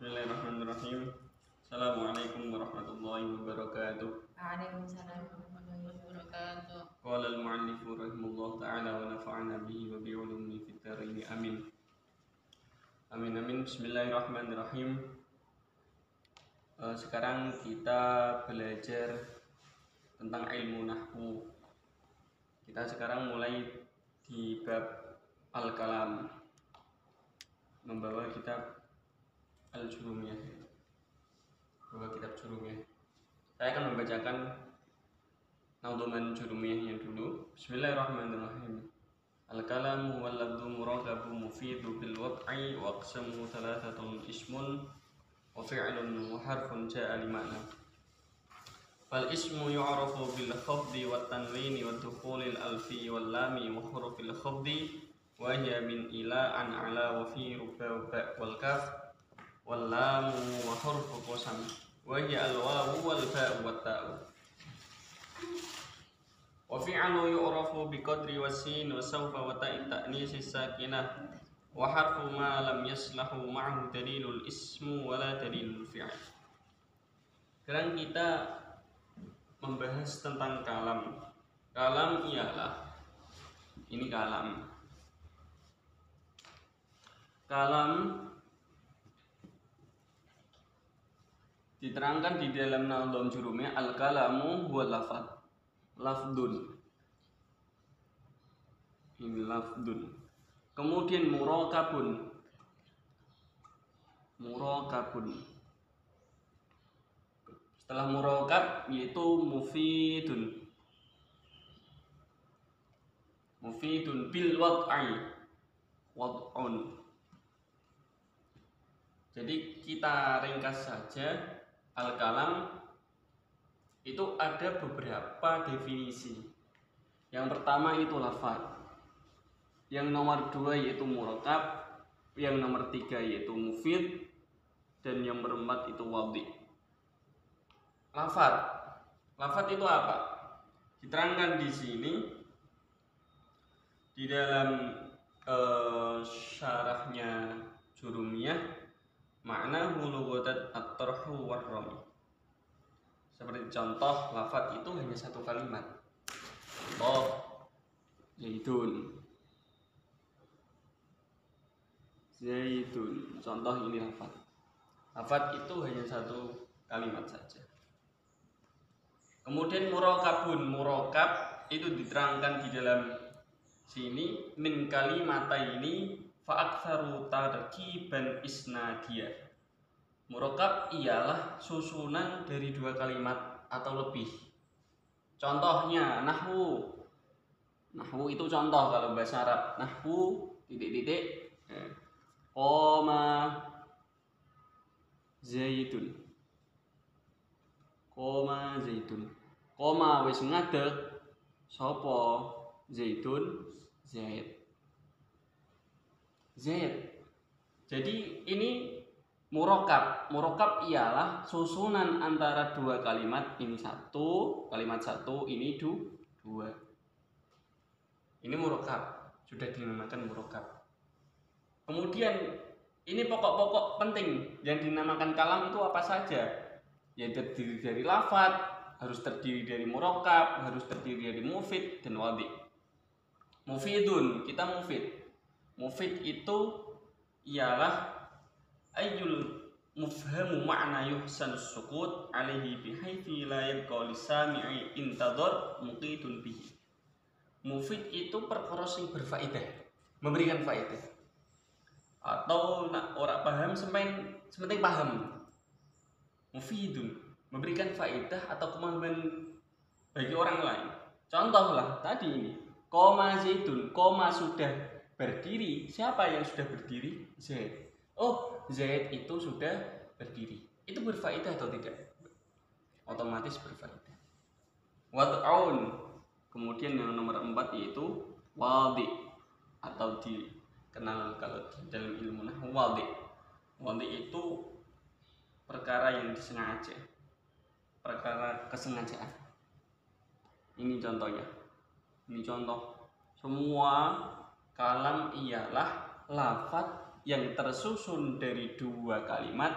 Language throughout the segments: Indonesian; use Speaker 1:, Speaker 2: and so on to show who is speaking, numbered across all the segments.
Speaker 1: Bismillahirrahmanirrahim. Assalamualaikum warahmatullahi wabarakatuh.
Speaker 2: Waalaikumsalam warahmatullahi wabarakatuh.
Speaker 1: Qala al-mu'allifu rahimahullah ta'ala wa nafa'ana bihi wa bi'ulumi fid dharain amin. Amin amin. Bismillahirrahmanirrahim. Sekarang kita belajar tentang ilmu nahwu. Kita sekarang mulai di bab al-kalam, membawa kitab al-jurumiyah, membawa kitab jurumiyah. Saya akan membacakan nadzuman jurumiyahnya dulu. Bismillahirrahmanirrahim. Al-kalamu wal lafdhu murakabu mufidu bil wad'i wa aqsamu thalathatun ismun wa fi'lun wa harfun ja'a li ma'na. Fal ismu yu'rafu bil khafdi wat tanwini wat dukhulil alfi wal lami wa hurufil khafdi wa hiya min ila an ala wa fi ruba ba wal kaf wal lamu wa hurfu qasam wa hiya al wawu wal fa'u wat ta'u. Wa fi'lu yu'rafu bi qadri wasin wa sawfa wa ta'in ta'nisi sakinah wa harfu ma lam yaslahu ma'ahu dalilul ismu wa la dalilul fi'l. Sekarang kita membahas tentang kalam. Kalam ialah, ini kalam. Kalam diterangkan di dalam nadhum jurumiyah, al-kalamu huwa lafad, lafdun. Ini lafdun. Kemudian murakabun. Murakabun. Setelah murakab yaitu mufidun. Mufidun bil wad'i. Wad'un. Jadi kita ringkas saja, al-kalam itu ada beberapa definisi. Yang pertama itu lafaz, yang nomor 2 yaitu murakab, yang nomor 3 yaitu mufid, dan yang nomor 4 itu wadhi. Lafaz, lafaz itu apa? Diterangkan di sini di dalam syarahnya jurumiyah. Makna lughatan at-tarhu war-rami. Seperti contoh, lafaz itu hanya satu kalimat. Contoh, zaitun. Zaitun. Contoh ini lafaz. Lafaz itu hanya satu kalimat saja. Kemudian murakabun. Murakab itu diterangkan di dalam sini min kalimataini fa'aktsaru tarkiban isnadiyah. Murakab ialah susunan dari 2 kalimat atau lebih. Contohnya nahwu. Nahwu itu contoh kalau bahasa Arab. Nahwu titik-titik qoma zaitun. Qoma zaitun. Qoma wis ngadeg sapa zaitun zait. Zaid. Jadi ini murakab. Murakab ialah susunan antara 2 kalimat. Ini satu, kalimat satu, ini 2. Ini murakab. Sudah dinamakan murakab. Kemudian ini pokok-pokok penting yang dinamakan kalam itu apa saja? Ya terdiri dari lafaz, harus terdiri dari murakab, harus terdiri dari mufid dan wadhi. Mufidun, kita mufid. Mufid itu ialah ayyul mufhamu ma'na yuhsan sukut alaihi bihaithi la yabqa lisami'i intadhar muqitun bihi. Mufid itu perkara sing berfaedah, memberikan faedah. Atau nak ora paham sementing paham. Mufidun, memberikan faedah atau kemajuan bagi orang lain. Contohlah tadi ini, koma zaitun, koma sudah berdiri. Siapa yang sudah berdiri? Zaid. Oh, Zaid itu sudah berdiri. Itu berfaedah atau tidak? Otomatis berfaedah. Wad'un. Kemudian yang nomor 4 yaitu wadhi, atau dikenal kalau di dalam ilmu nahwu wadhi. Wadhi itu perkara yang disengaja, perkara kesengajaan. Ini contohnya. Ini contoh. Semua kalam ialah lafaz yang tersusun dari 2 kalimat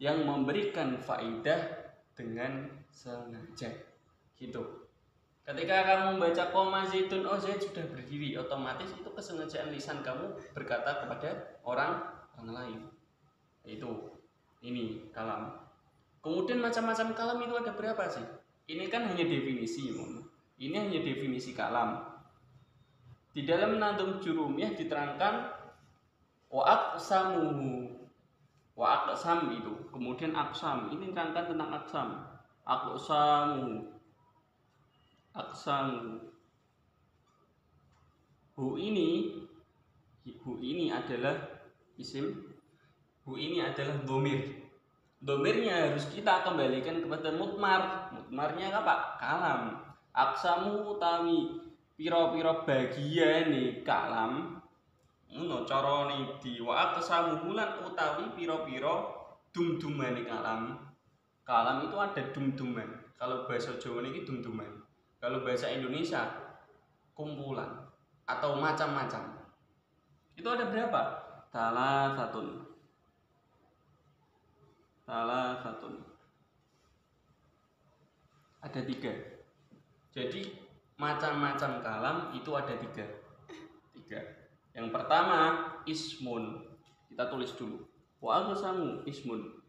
Speaker 1: yang memberikan faedah dengan sengaja. Gitu. Ketika kamu membaca koma zaitun, oh Zaid sudah berdiri, otomatis itu kesengajaan lisan kamu berkata kepada orang lain. Itu ini kalam. Kemudian macam-macam kalam itu ada berapa sih? Ini kan hanya definisi, ini hanya definisi kalam. Di dalam Nadhum Jurumiyah diterangkan wa aqsamuhu. Wa aqsam itu, kemudian aqsam. Ini diterangkan tentang aqsam. Aqsamu. Hu ini adalah isim. Hu ini adalah dhamir. Dhamirnya harus kita kembalikan kepada mutmar. Mutmarnya apa? Kalam. Aqsamu utawi pira-pira bagian kalam. Ngono carane di wa aqsamu lan utawi pira-pira dum-dumane kalam. Kalam itu ada dum-duman. Kalau bahasa Jawa ini dum-duman. Kalau bahasa Indonesia kumpulan atau macam-macam. Itu ada berapa? Salah satu. Ada 3. Jadi macam-macam kalam itu ada 3. Yang pertama ismun. Kita tulis dulu. Wa aqsamu ismun.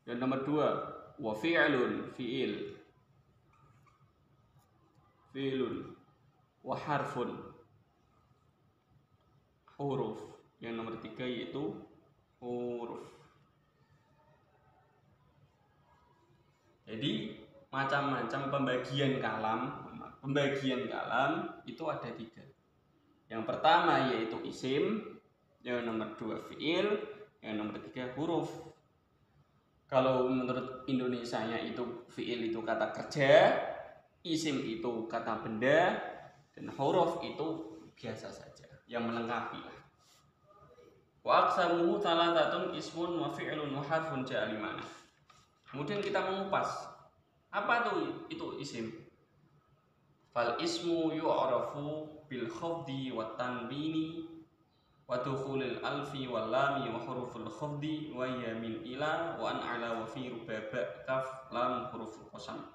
Speaker 1: Yang nomor 2 wa fi'lun, fi'lun wa harfun, huruf. Yang nomor 3 yaitu huruf. Jadi macam-macam pembagian kalam itu ada 3. Yang pertama yaitu isim, yang nomor 2 fi'il, yang nomor 3 huruf. Kalau menurut Indonesianya itu fi'il itu kata kerja, isim itu kata benda, dan huruf itu biasa saja yang melengkapi. Wa aqsamuhu thalathatun ismun wa fi'lun wa harfun ja'a limana. Kemudian kita mengupas. Apa tuh itu isim? Fal ismu yu'rafu bil khafdi wat tanwini wa dukhulil alfi wal lami wa huruful khafdi wa ya min ila wa an ala wa fi rubaba kaf lam huruful qasam.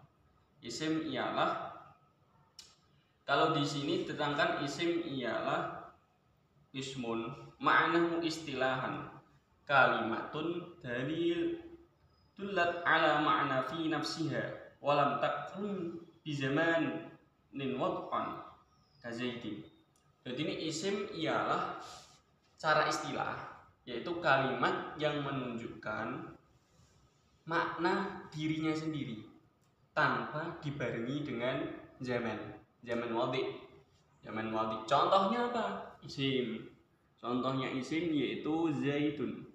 Speaker 1: Isim ialah, kalau di sini diterangkan isim ialah ismun, ma'nahu istilahan kalimatun dalil dullat ala ma'na fi nafsiha walam takun bi zamanin wad'an kazaidin. Jadi ini isim ialah cara istilah, yaitu kalimat yang menunjukkan makna dirinya sendiri tanpa dibarengi dengan zaman wadhi. Contohnya apa? Isim. Contohnya isim yaitu zaitun.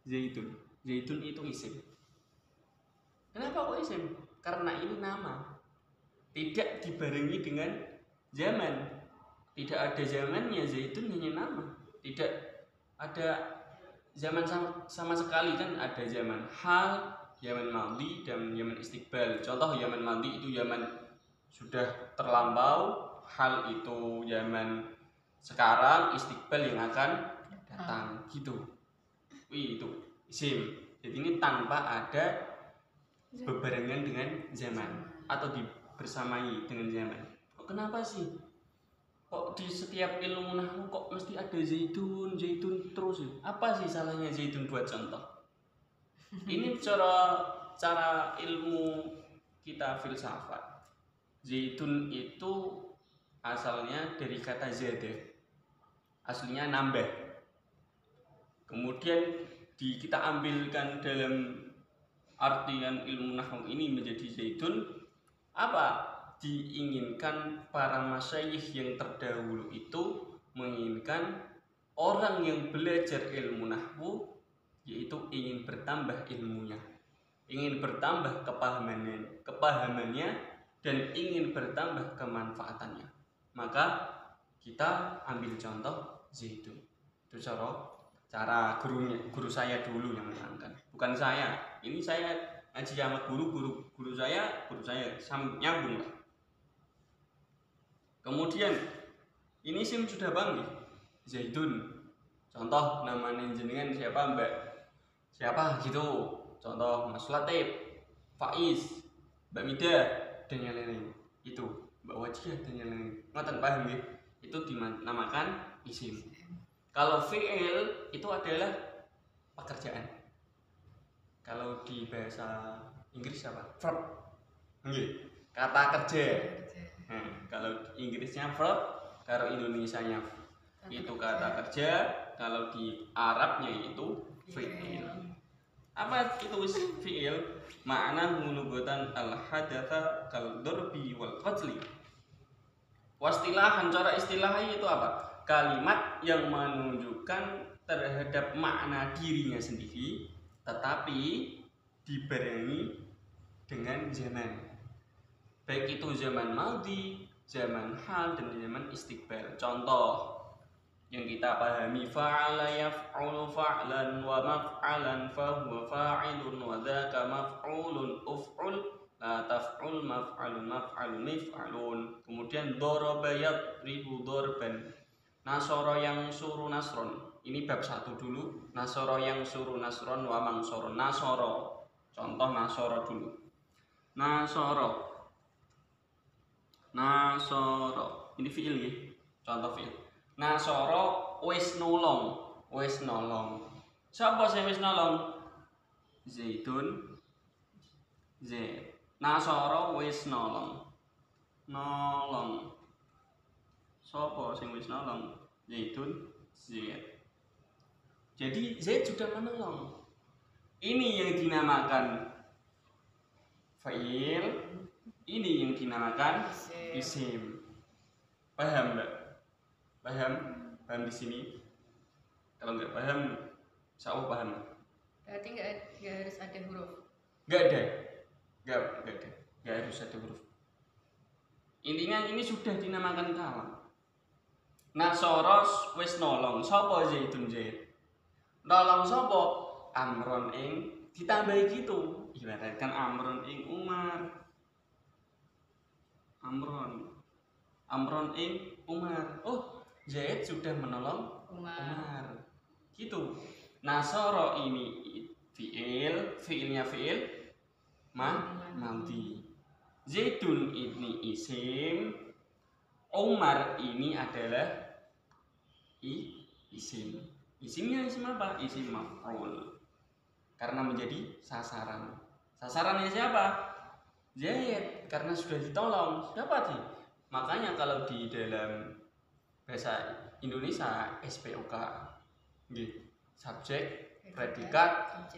Speaker 1: Zaitun itu isim. Kenapa kok isim? Karena ini nama. Tidak dibarengi dengan zaman. Tidak ada zamannya, zaitun hanya nama. Tidak ada zaman sama sekali, kan ada zaman hal, zaman madhi, dan zaman istiqbal. Contoh zaman madhi itu zaman sudah terlampau, hal itu zaman sekarang, istiqbal yang akan datang. Gitu. Itu isim. Jadi ini tanpa ada bebarengan dengan zaman atau dibersamai dengan zaman. Kenapa sih? Kok di setiap ilmu nahwu kok mesti ada zaitun terus? Apa sih salahnya zaitun buat contoh? Ini cara ilmu kita filsafat. Zaitun itu asalnya dari kata zada. Aslinya nambah. Kemudian kita ambilkan dalam artian ilmu nahwu ini menjadi zaitun. Apa? Diinginkan para masyayikh yang terdahulu itu menginginkan orang yang belajar ilmu nahwu yaitu ingin bertambah ilmunya, ingin bertambah kepahamannya dan ingin bertambah kemanfaatannya. Maka kita ambil contoh zaitun. Itu cara guru saya dulu yang menerangkan, bukan saya. Ini saya ngaji sama guru saya nyambung lah. Kemudian ini sim sudah bangkit. Zaidun. Contoh namanya jenengan siapa Mbak? Siapa gitu. Contoh Mas Latif, Faiz, Mbak Mida dan yang lain-lain. Itu Mbak Wajih dan yang lain. Ngoten paham ya? Itu dinamakan isim. Kalau fi'il itu adalah pekerjaan. Kalau di bahasa Inggris apa? Verb. Nggih, kata kerja. Kalau Inggrisnya verb, kalau Indonesianya itu kata kerja, kalau di Arabnya itu fi'il. Apa itu fi'il? Makna lughatan al-hadatsa kal darbi wal qatli. Wastilahan, cara istilahnya itu apa? Kalimat yang menunjukkan terhadap makna dirinya sendiri, tetapi dibarengi dengan zaman. Baik itu zaman madhi, zaman hal, dan zaman istiqbal. Contoh yang kita pahami, fa'ala yaf'ulu fa'lan wa maf'alan fahuwa fa'ilun wa dzaka maf'ulun uf'ul la taf'ul maf'alun maf'alun mif'alun. Kemudian daraba yadribu darban, nasara yang suruh nasron. Ini bab 1 dulu. Nasara yang suruh nasron wa mangsoron. Nasara, contoh nasara dulu. Nasara, ini fi'il nggih. Contoh fi'il. Nasara wis nolong, wis nolong. Sapa sing wis nolong? Zaidun, Zaid. Nasara wis nolong. Nolong. Sapa sing wis nolong? Zaidun, Zaid. Jadi Zaid sudah menolong. Ini yang dinamakan fa'il, ini yang dinamakan isim. Paham Mbak? Paham? Paham di sini? Kalau nggak paham, saya paham.
Speaker 2: Berarti nggak harus ada huruf.
Speaker 1: Nggak ada, nggak harus ada huruf. Intinya ini sudah dinamakan kalam. Nasoros wis nolong. Sapa Zaidun Zaid? Nolong sapa? Amron ing ditambahi gitu. Ibaratkan Amron ing Umar. Amron ing Umar. Oh, Zaid sudah menolong Umar. Gitu. Nasoro ini fi'il, fi'ilnya fi'il madhi. Zaidun ini isim, Umar ini adalah isim. Isimnya isim apa? Isim maf'ul. Karena menjadi sasaran. Sasarannya siapa? Zaid, karena sudah ditolong. Siapa sih? Makanya kalau di dalam bahasa Indonesia SPOK, subjek, predikat,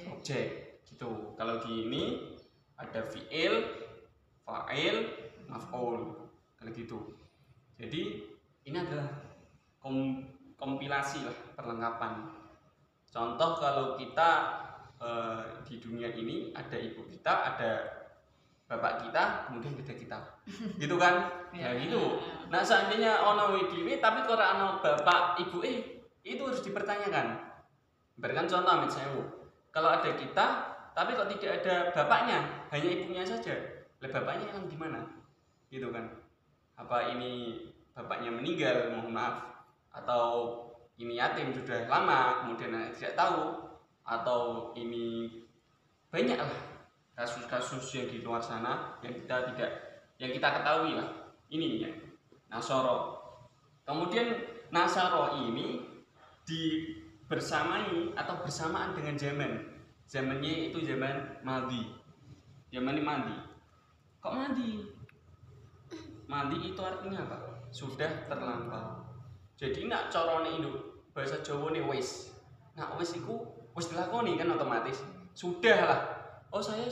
Speaker 1: objek, gitu. Kalau di ini ada fi'il, fa'il, maf'ul, kalau gitu. Jadi ini adalah kompilasi lah, perlengkapan. Contoh kalau kita di dunia ini ada ibu kita, ada bapak kita, kemudian beda kita, gitu kan? Ya gitu. Nah seandainya ono widiwi tapi kok ono bapak ibu itu harus dipertanyakan. Berikan contoh amit sewu. Kalau ada kita tapi kok tidak ada bapaknya, hanya ibunya saja. Lah bapaknya yang di mana? Gitu kan? Apa ini bapaknya meninggal, mohon maaf, atau ini yatim sudah lama, kemudian tidak tahu, atau ini banyak lah kasus-kasus yang di luar sana yang kita ketahui lah. Ini ya Nasoro. Kemudian Nasoro ini bersamai atau bersamaan dengan zaman. Zamannya itu zaman madhi. Zaman madhi. Kok madhi? Madhi itu artinya apa? Sudah terlampau. Jadi nak corone induk bahasa Jawa nih wis. Nah wis iku wis dilakoni kan otomatis. Sudah lah. Oh saya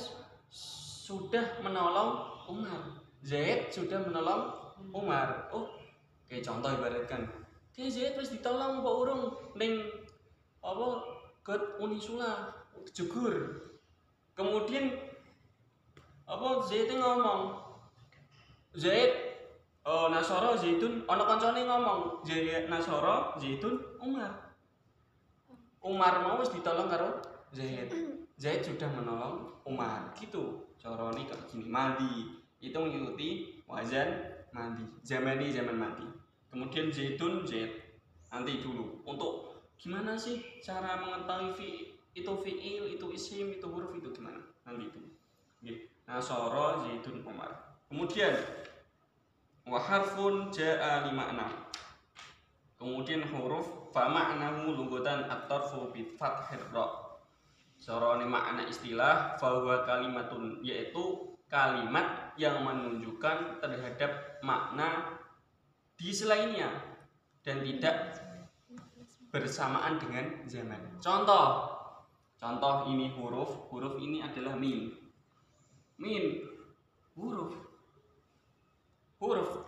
Speaker 1: sudah menolong Umar. Zaid sudah menolong Umar. Oh, kayak contoh ibaratkan. Kayak Zaid wis ditolong mbok urung ning apa God Unisula Jegur. Kemudian apa Zaid ngomong. Zaid Nasoro Zaidun ana kancane ngomong. Zaid Nasoro Zaidun Umar. Umar mau wis ditolong karo Zaid. Zaid sudah menolong Umar gitu. Corone kayak gini. Madi itu mengikuti wazan madi. Zaman ini zaman madi. Kemudian zaidun zaid. Nanti dulu. Untuk gimana sih cara mengetahui itu fiil, itu isim, itu huruf itu gimana? Nanti itu. Nggih. Nasara zaidun Umar. Kemudian wa harfun jaa li makna. Kemudian huruf fa ma'nahu lughatan at-tarfu bi fathir ra. Sorone makna istilah fa huwa kalimatun, yaitu kalimat yang menunjukkan terhadap makna di selainnya dan tidak bersamaan dengan zaman. Contoh ini huruf ini adalah min. Min huruf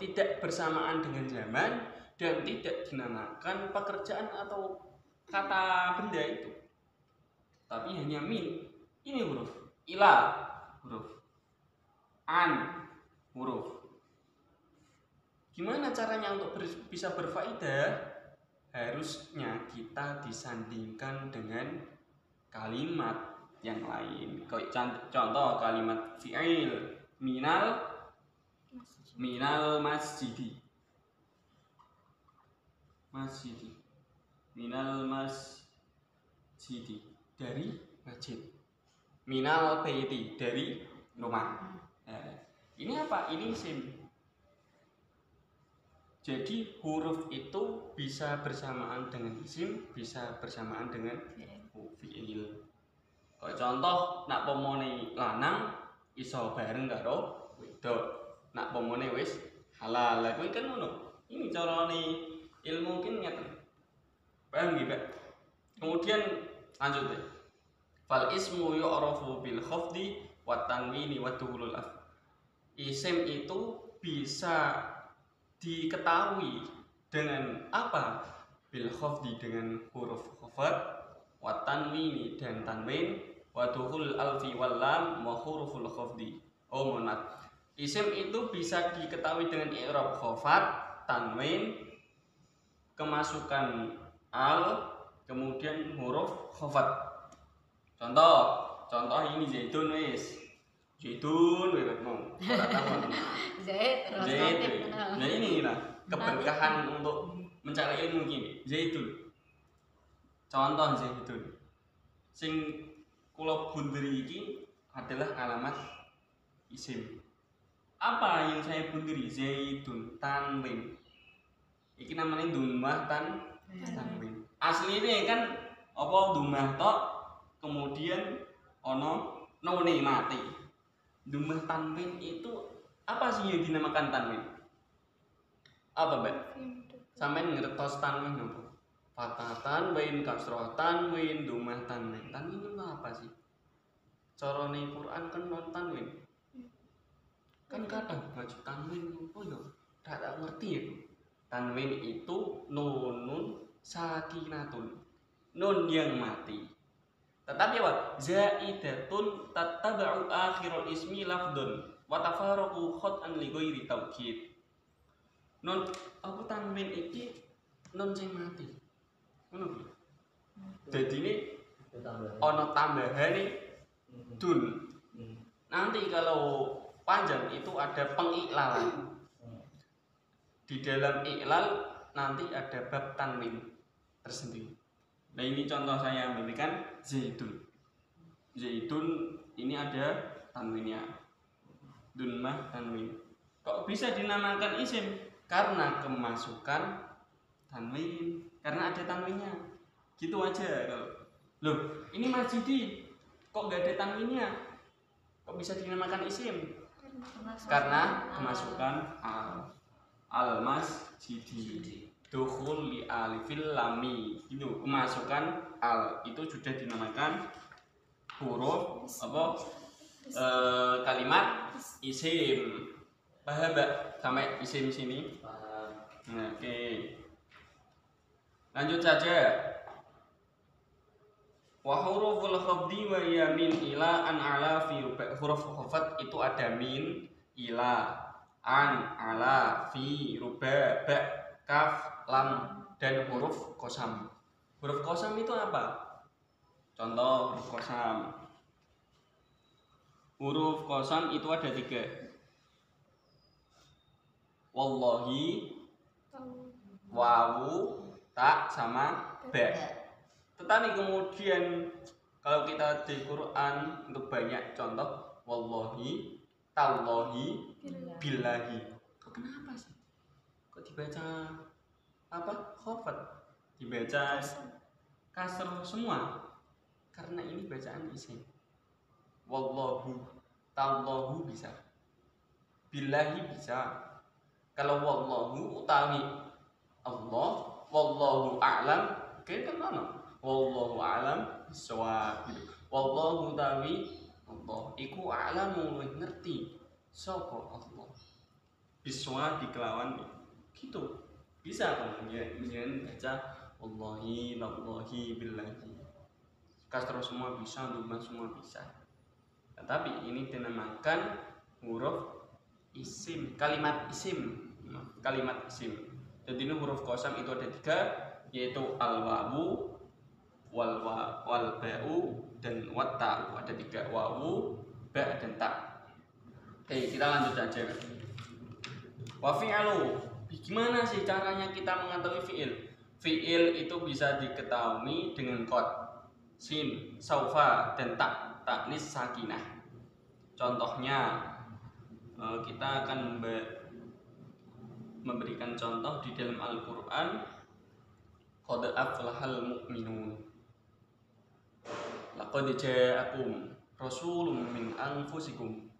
Speaker 1: tidak bersamaan dengan zaman dan tidak dinamakan pekerjaan atau kata benda itu, tapi hanya min. Ini huruf. Ila huruf. An huruf. Gimana caranya untuk bisa berfaedah? Harusnya kita disandingkan dengan kalimat yang lain. Contoh kalimat fi'il, minal masjidi. Minal masjidi, dari masjid. Minal baiti, dari rumah. Ini apa? Ini isim. Jadi huruf itu bisa bersamaan dengan isim, bisa bersamaan dengan fi'il. Contoh nak pomone lanang iso bareng karo wedok. Nak pomone wis halal. Lah kuwi kan ngono. Ini carane ilmu ki ngeten. Paham nggih, Pak? Kemudian lanjut deh. Fal ismu yu'rafu bil khafdi wa tanwini wa duhulul af. Isim itu bisa diketahui dengan apa? Bil khafdi, dengan huruf khafat, wa tanwini dan tanwin, wa duhul alfi wal lam wa huruful khafdi. Oh, mohon maaf. Isim itu bisa diketahui dengan i'rab khafat, tanwin, kemasukan al, kemudian huruf khafat. Contoh ini zaidun wis. Zaidun wis mau. Ora tahu. Zaid. Nah ini keberkahan untuk mencari ilmu gini. Zaidun. Contoh zaidun. Sing kula bunderi iki adalah alamat isim. Apa yang saya bunderi? Zaidun tanwin. Iki namanya dumah tanwin. Aslinya kan apa dumah tok, kemudian ono none mati. Dumah tanwin itu apa sih yang dinamakan tanwin? Apa, Mbak? Sampeyan ngertos tanwin apa? Fathah tanwin, kasroh tanwin, dumah tanwin. Tanwin itu apa sih? Carane Quran kan non tanwin. Kan kadang ngaji tanwin apa ya? Tak ngerti ya. Tanwin itu nunun sakinatun. Nun yang mati. Tetapi apa? Zaidatun tataba'u akhirul ismi lafdun wa tafaraqu khat'an li ghairi taukid. Nun apa tanwin iki nun sing mati. Ngono kuwi. Dadine ana tambahane dun. Nanti kalau panjang itu ada pengiklalan. Di dalam iklal nanti ada bab tanwin tersendiri. Nah ini contoh saya memberikan zaidun. Zaidun ini ada tanwinnya. Dunmah tanwin. Kok bisa dinamakan isim? Karena kemasukan tanwin. Karena ada tanwinnya. Gitu aja kalau. Loh, ini masjidi. Kok gak ada tanwinnya? Kok bisa dinamakan isim? Karena kemasukan al-masjidi. Dukhul li alifil lami. Itu kemasukan al itu sudah dinamakan huruf apa? Kalimat isim. Paham, Mbak? Sampai isim sini? Paham. Nah, oke. Lanjut saja. Wa huruful khafdi wa ya min ila an ala fi huruf khafat itu ada min, ila, an, ala, fi, ruba, ba, kaf, lam dan huruf qasam. Huruf qasam itu apa? Contoh huruf qasam. Huruf qasam itu ada 3. Wallahi, wawu, ta sama ba. Tetapi kemudian kalau kita di Quran untuk banyak contoh wallahi, tallahi, billahi. Kok kenapa sih? Kok dibaca apa? Khafat. Dibaca kasr semua. Karena ini bacaan isim. Wallahu, tallahu bisa. Billahi bisa. Kalau wallahu utawi Allah, wallahu a'lam, kan mana? Wallahu a'lam bissawab. Wallahu utawi Allah iku a'lamu luwih ngerti sapa Allah. Bissawab dikelawan gitu. Bisa kemudian baca wallahi, tallahi, billahi. Kasroh semua bisa, dhamma semua bisa. Tetapi ini dinamakan huruf isim, kalimat isim. Jadi ini huruf qasam itu ada 3, yaitu al-wawu, wal-ba'u, dan wat-ta'u. Ada 3, wawu, ba, dan ta. Oke, kita lanjut aja. Wa fi'lu. Gimana sih caranya kita mengetahui fi'il? Fi'il itu bisa diketahui dengan qad, sin, saufa, dan ta, taknis sakinah. Contohnya kita akan memberikan contoh di dalam Al-Quran. Qad aflahal mu'minun, laqad ja'akum rasulun min anfusikum.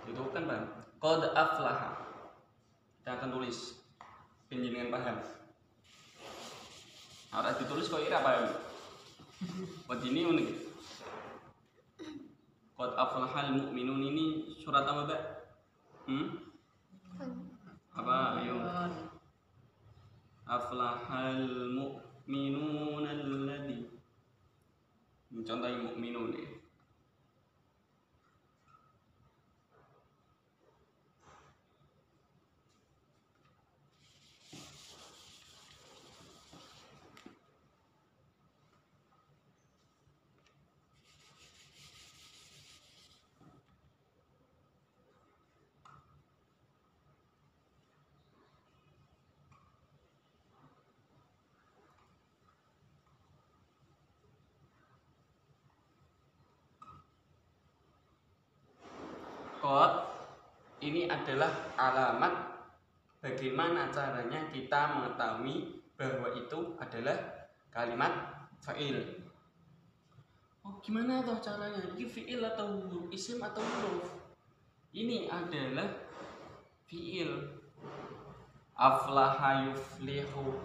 Speaker 1: Itu kan Bang, qad aflaha. Kita akan tulis penjenengan paham. Ora ditulis kok ira paham. Buat ini unik. Qad aflahal mu'minun ini surat apa, Mbak? Apa? Ayo. Aflahal mu'minun alladzi. Contoh mu'minun ya. Qad ini adalah alamat bagaimana caranya kita mengetahui bahwa itu adalah kalimat fa'il. Oh, gimana toh caranya? Ini fi'il atau huruf, isim atau huruf? Ini adalah fi'il. Aflaha yuflihu,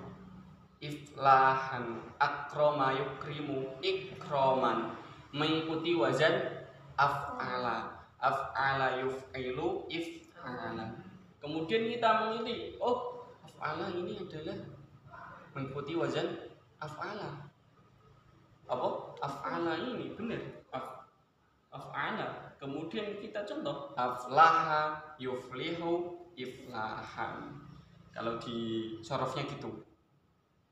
Speaker 1: iflahan, akroma yukrimu, ikroman, mengikuti wazan af'ala. Af'ala yuf'ilu, if'ala. Kemudian kita mengerti, oh af'ala ini adalah mengikuti wazan af'ala. Apa? Af'ala ini benar, af'ala. Kemudian kita contoh aflaha yuflihu, iflahan. Kalau di sorofnya gitu.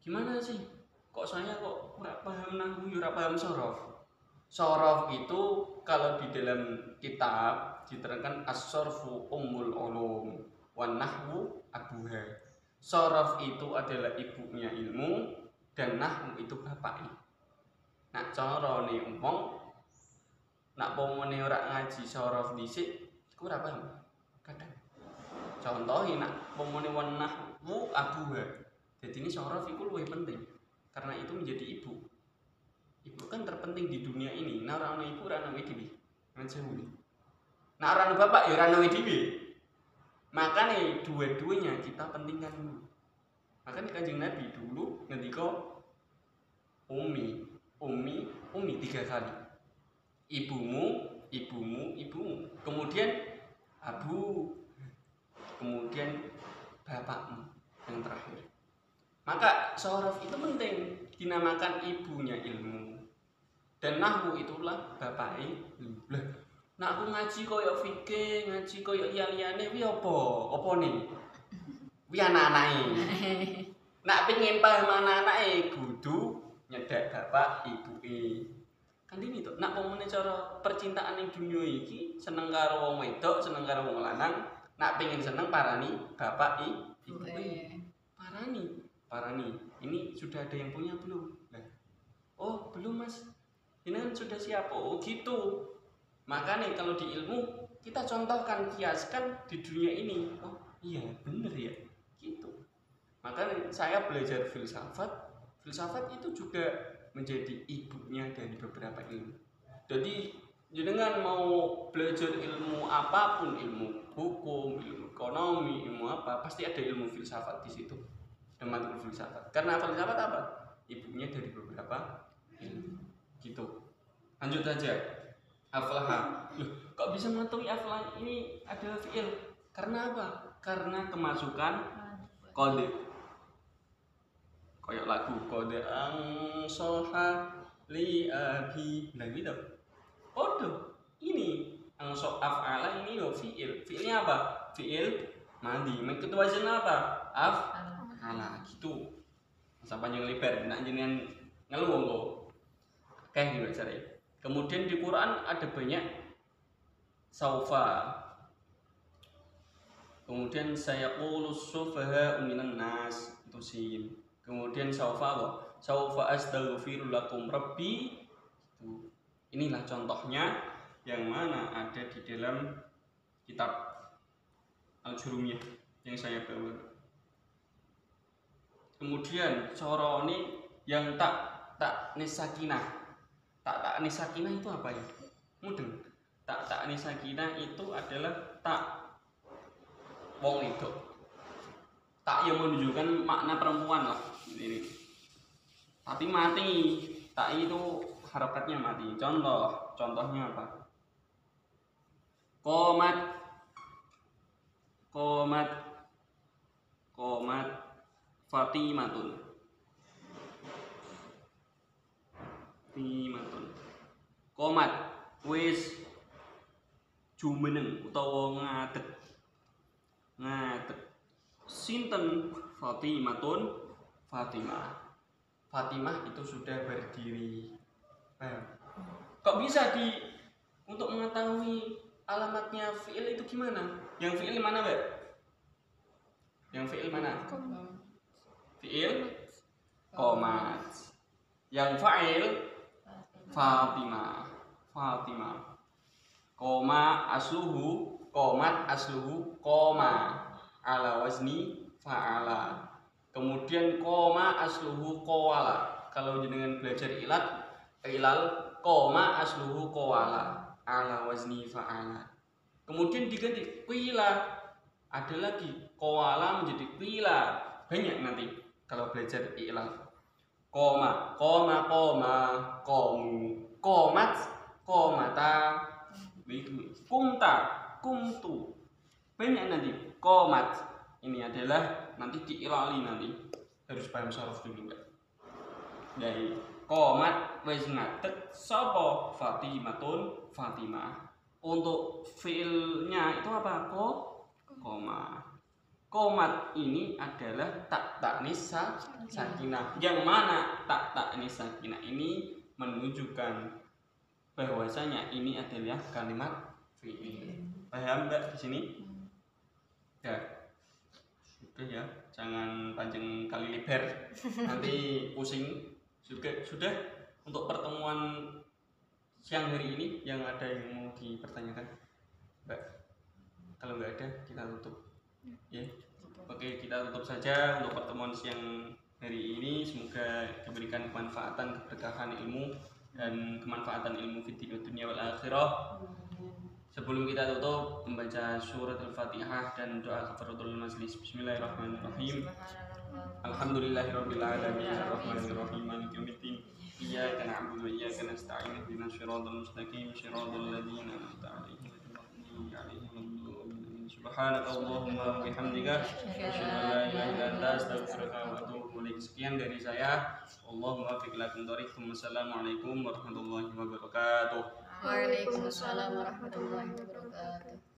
Speaker 1: Gimana sih? Kok saya kok ora paham nahwu, ora paham sorof? Sorof itu kalau di dalam kitab diterangkan as-sorfu ummul ulum wan nahwu abuha. Sorof itu adalah ibunya ilmu dan nahwu itu bapaknya. Nak carane umpong nak pomone ora ngaji sorof dhisik iku ora paham. Kadang contohe nak pomone wan nahwu abuha. Jadi ini sorof itu lebih penting karena itu menjadi ibu. Ibu kan terpenting di dunia ini. Nah orang ibu orang dhewe. Nah orang bapak ya orang dhewe. Makanya dua-duanya kita pentingkan dulu. Makanya Kanjeng Nabi dulu ngendika ummi 3 kali. Ibumu, ibumu, ibumu. Kemudian abu. Kemudian bapakmu yang terakhir. Maka sorof itu penting, dinamakan ibunya ilmu. Dan nahwu itulah bapaknya ilmu. Lah, nak aku ngaji koyo fikih, ngaji koyo liyane kuwi apa? Apa nih? Kuwi anak-anake. Nak pengin paham anak-anake kudu nyedak bapak ibuke. Kan ini tuh, nak pomone cara percintaan ning dunya iki seneng karo wong wedok, seneng karo wong lanang, Nak pengen seneng parani bapak ibu.
Speaker 2: Gue.
Speaker 1: Parani. Ini sudah ada yang punya belum? Nah. Oh, belum Mas. Ini kan sudah siap. Oh, gitu. Makanya kalau di ilmu kita contohkan, kiaskan di dunia ini. Oh, iya, bener ya. Gitu. Makanya saya belajar filsafat. Filsafat itu juga menjadi ibunya dari beberapa ilmu. Jadi jenengan mau belajar ilmu apapun, ilmu hukum, ilmu ekonomi, ilmu apa, pasti ada ilmu filsafat di situ. Ada matkul filsafat. Karena filsafat apa? Ibunya dari beberapa ilmu. Gitu. Lanjut aja. Aflaha. Loh, kok bisa mengetahui aflaha ini adalah fi'il? Karena apa? Karena kemasukan kode. Kayak lagu kode angsoha li abi. Nah gitu. Podo. Ini angso af'ala ini yo fi'il. Fi'ilnya apa? Fi'il madi. Maksud wazan apa? Af'ala gitu. Masa panjang lebar nak jenengan ngeluh kok. Kayak gimana caranya? Kemudian di Quran ada banyak saufa. Kemudian saya qulus sufaha minan nas, itu sin. Kemudian saufa apa? Saufa astaghfiru lakum rabbi. Itu. Inilah contohnya yang mana ada di dalam kitab Al-Jurumiyah yang saya bawa. Kemudian soroni yang tak nisakinah. Tak nisakinah itu apa ya? Mudeng. Tak nisakinah itu adalah tak wong itu. Tak yang menunjukkan makna perempuan lah ini. Tapi mati. Tak itu harokatnya mati. Contohnya apa? Qomat Fatimatun. Qomat wis jumeneng utawa ngadeg. Sinten Fatimatun? Fatimah itu sudah berdiri. Kok bisa untuk mengetahui alamatnya fi'il itu gimana? Yang fi'il mana, Mbak? Yang fi'il mana? Fi'il qomat. Yang fa'il Fatimah. Qomat asluhu qoma ala wazni fa'ala. Kemudian qoma asluhu qawala. Kalau jenengan belajar ilal qoma asluhu qawala ala wazni fa'ala. Kemudian diganti qila. Ada lagi qawala menjadi qila. Banyak nanti kalau belajar ilal. Qoma, qomu, qomat, qomata, kumtu. Banyak nanti qomat. Ini adalah nanti diilali nanti. Harus paham sorof dulu enggak? Dari qomat wis ngadeg sapa Fatimah. Untuk fiilnya itu apa? Qoma. Qomat ini adalah tak taknis sakinah. Yang mana tak taknis sakinah ini menunjukkan bahwasanya ini adalah kalimat fi'il. Paham enggak di sini? Ya. Sudah ya, jangan panjang kali lebar. Nanti pusing. Sudah untuk pertemuan siang hari ini yang ada yang mau dipertanyakan? Mbak. Kalau enggak ada, kita tutup. Ya. Oke, kita tutup saja untuk pertemuan siang hari ini. Semoga diberikan kemanfaatan, keberkahan ilmu dan kemanfaatan ilmu fid dunya wal akhirah. Sebelum kita tutup, membaca surat Al-Fatihah dan doa kafaratul majlis. Bismillahirrahmanirrahim. Alhamdulillahirabbil alamin arrahmanir rahim maliki yaumiddin. Iyyaka na'budu wa iyyaka nasta'in ihdinas siratal mustaqim siratal ladzina an'amta 'alaihim ghairil maghdubi 'alaihim. Subhanakallahumma wa bihamdika asyhadu an la ilaha illa anta astaghfiruka wa atubu ilaik. Sekian dari saya. Allahumma fiq lakum thariqum. Assalamualaikum warahmatullahi wabarakatuh.
Speaker 2: Waalaikumsalam warahmatullahi wabarakatuh.